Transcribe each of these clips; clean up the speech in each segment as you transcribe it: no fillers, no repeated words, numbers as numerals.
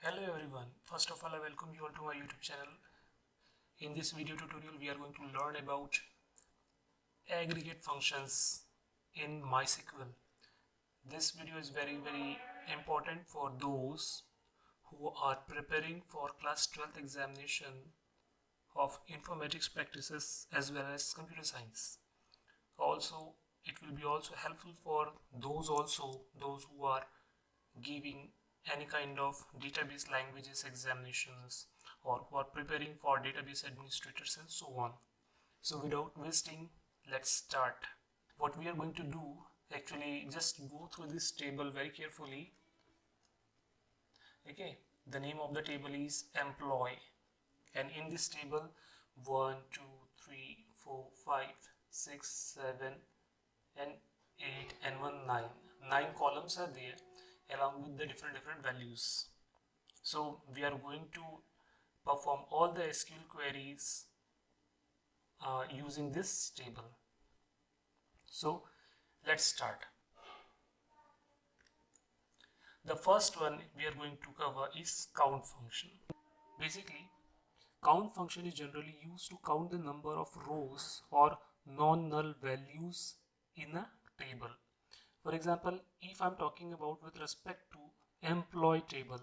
Hello everyone, first of all I welcome you all to my YouTube channel. In this video tutorial we are going to learn about aggregate functions in MySQL. This video is very important for those who are preparing for class 12th examination of informatics practices as well as computer science. Also it will be also helpful for those who are giving any kind of database languages examinations or who are preparing for database administrators and so on. So without wasting, let's start. What we are going to do, actually just go through this table very carefully. Okay, the name of the table is employee, and in this table 1 2 3 4 5 6 7 and 8 and 1 9 columns are there along with the different values. So we are going to perform all the SQL queries using this table. So let's start. The first one we are going to cover is count function. Basically, count function is generally used to count the number of rows or non-null values in a table. For example, if I'm talking about with respect to employee table,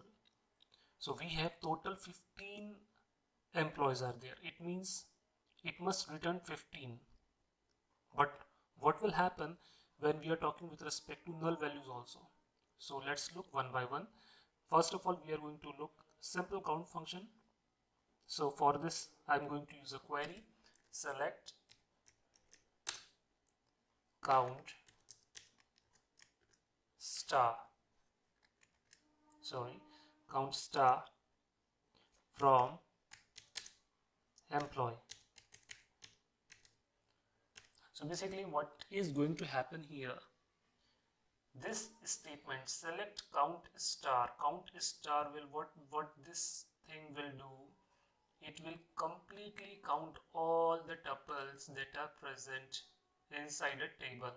so we have total 15 employees are there. It means it must return 15. But what will happen when we are talking with respect to null values also? So let's look one by one. First of all, we are going to look simple count function. So for this, I'm going to use a query, select count star from employee. So basically what is going to happen here, this statement select count star will what this thing will do, it will completely count all the tuples that are present inside a table.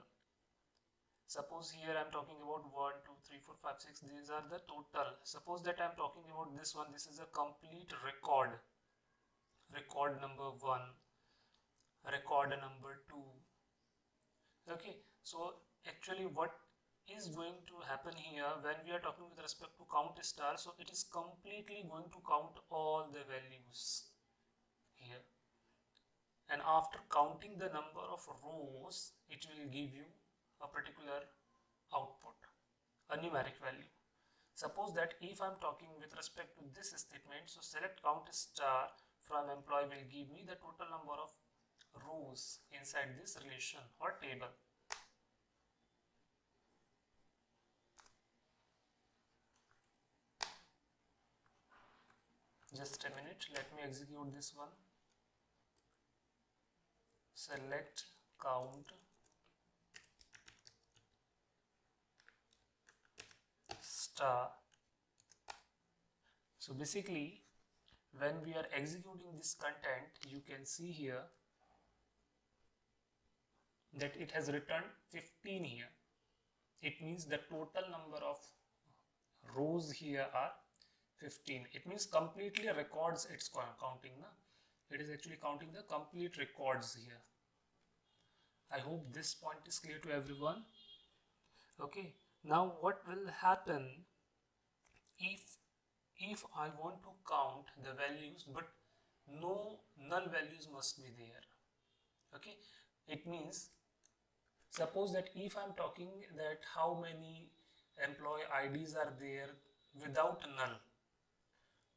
Suppose here I'm talking about 1 2 3 4 5 6, these are the total. Suppose that I'm talking about this one, this is a complete record number 1, record number 2. Okay, so actually what is going to happen here when we are talking with respect to count star, so it is completely going to count all the values here, and after counting the number of rows it will give you a particular output, a numeric value. Suppose that if I'm talking with respect to this statement, so select count star from employee will give me the total number of rows inside this relation or table. Just a minute, let me execute this one. Select count star. So basically when we are executing this content, you can see here that it has returned 15 here. It means the total number of rows here are 15. It means completely records it's counting. It is actually counting the complete records here. I hope this point is clear to everyone. Okay, now what will happen if I want to count the values but no null values must be there? Okay, it means suppose that if I'm talking that how many employee IDs are there without null,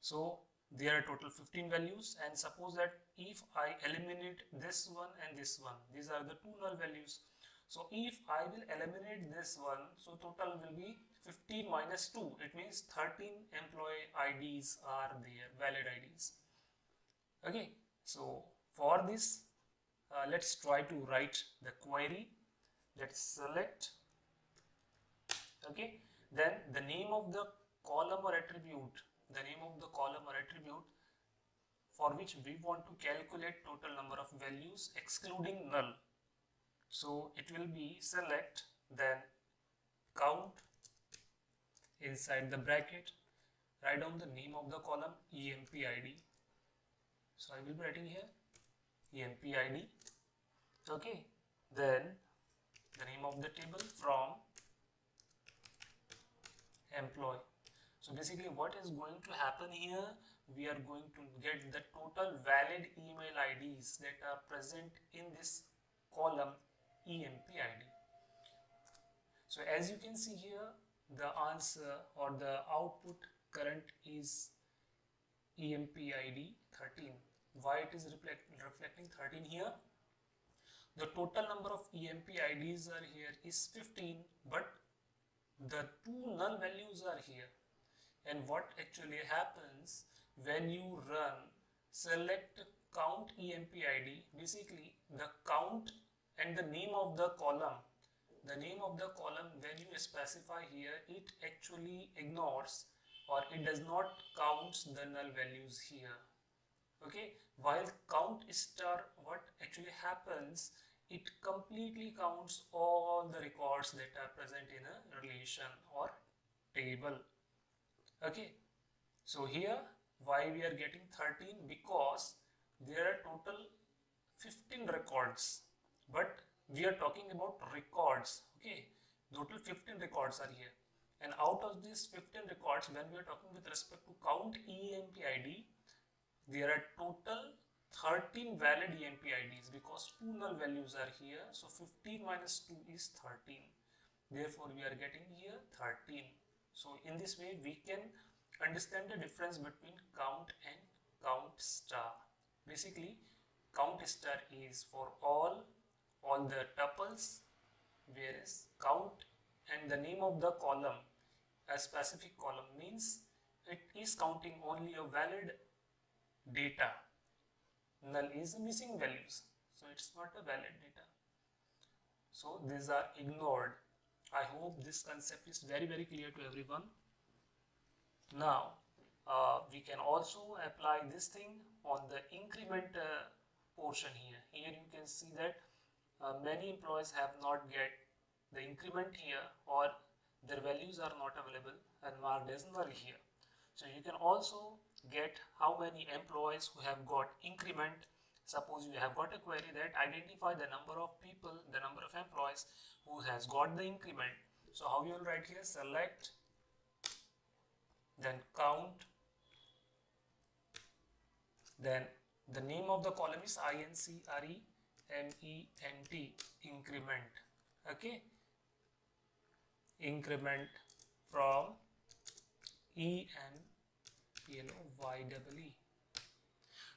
so there are total 15 values, and suppose that if I eliminate this one and this one, these are the two null values. So if I will eliminate this one, so total will be 15 minus 2, it means 13 employee IDs are there, valid IDs. Okay, so for this let's try to write the query. Let's select, okay, then the name of the column or attribute, for which we want to calculate total number of values excluding null. So it will be select, then count inside the bracket write down the name of the column EMP-ID. So I will be writing here EMP-ID. Okay, then the name of the table from employee. So basically what is going to happen here, we are going to get the total valid email IDs that are present in this column EMP-ID. So as you can see here, the answer or the output current is EMP-ID 13. Why it is reflecting 13 here? The total number of EMP-IDs are here is 15, but the two null values are here. And what actually happens when you run select count EMP-ID, basically the count and the name of the column, when you specify here, it actually ignores or it does not count the null values here. Okay, while count star, what actually happens, it completely counts all the records that are present in a relation or table. Okay, so here why we are getting 13, because there are total 15 records, but we are talking about records. Okay, total 15 records are here, and out of these 15 records, when we are talking with respect to count EMP-ID, there are total 13 valid EMP-IDs, because two null values are here. So 15 minus 2 is 13. Therefore, we are getting here 13. So in this way, we can understand the difference between count and count star. Basically, count star is for all the tuples, whereas count and the name of the column, a specific column, means it is counting only a valid data. Null is missing values, so it's not a valid data. So these are ignored. I hope this concept is very clear to everyone. Now we can also apply this thing on the increment portion here. Here you can see that many employees have not get the increment here, or their values are not available and marked as null here. So you can also get how many employees who have got increment. Suppose you have got a query that identify the number of people, the number of employees who has got the increment. So how you will write here, select, then count, then the name of the column is INCREMENT, increment. Okay, increment from EMPLOYEE.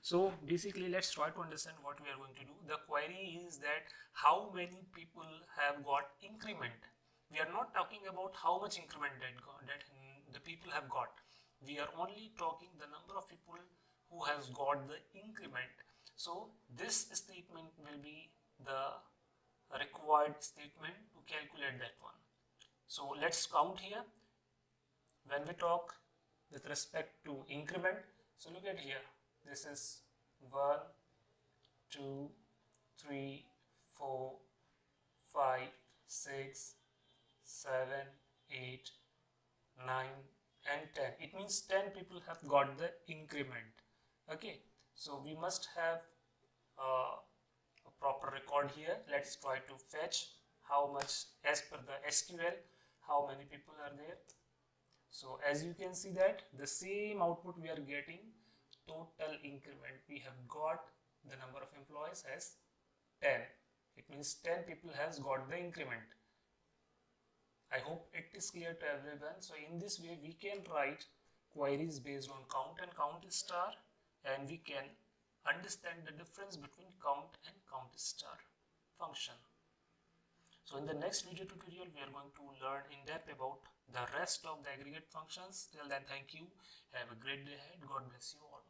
So basically, let's try to understand what we are going to do. The query is that how many people have got increment. We are not talking about how much increment that the people have got. We are only talking the number of people who has got the increment. So this statement will be the required statement to calculate that one. So let's count here. When we talk with respect to increment, so look at here. This is 1, 2, 3, 4, 5, 6, 7, 8, 9 and 10. It means 10 people have got the increment. Okay, so we must have a proper record here. Let's try to fetch how much, as per the SQL, how many people are there. So as you can see that the same output we are getting, total increment, we have got the number of employees as 10. It means 10 people has got the increment. I hope it is clear to everyone. So in this way we can write queries based on count and count star, and we can understand the difference between count and count star function. So in the next video tutorial we are going to learn in depth about the rest of the aggregate functions. Till then, thank you. Have a great day ahead. God bless you all.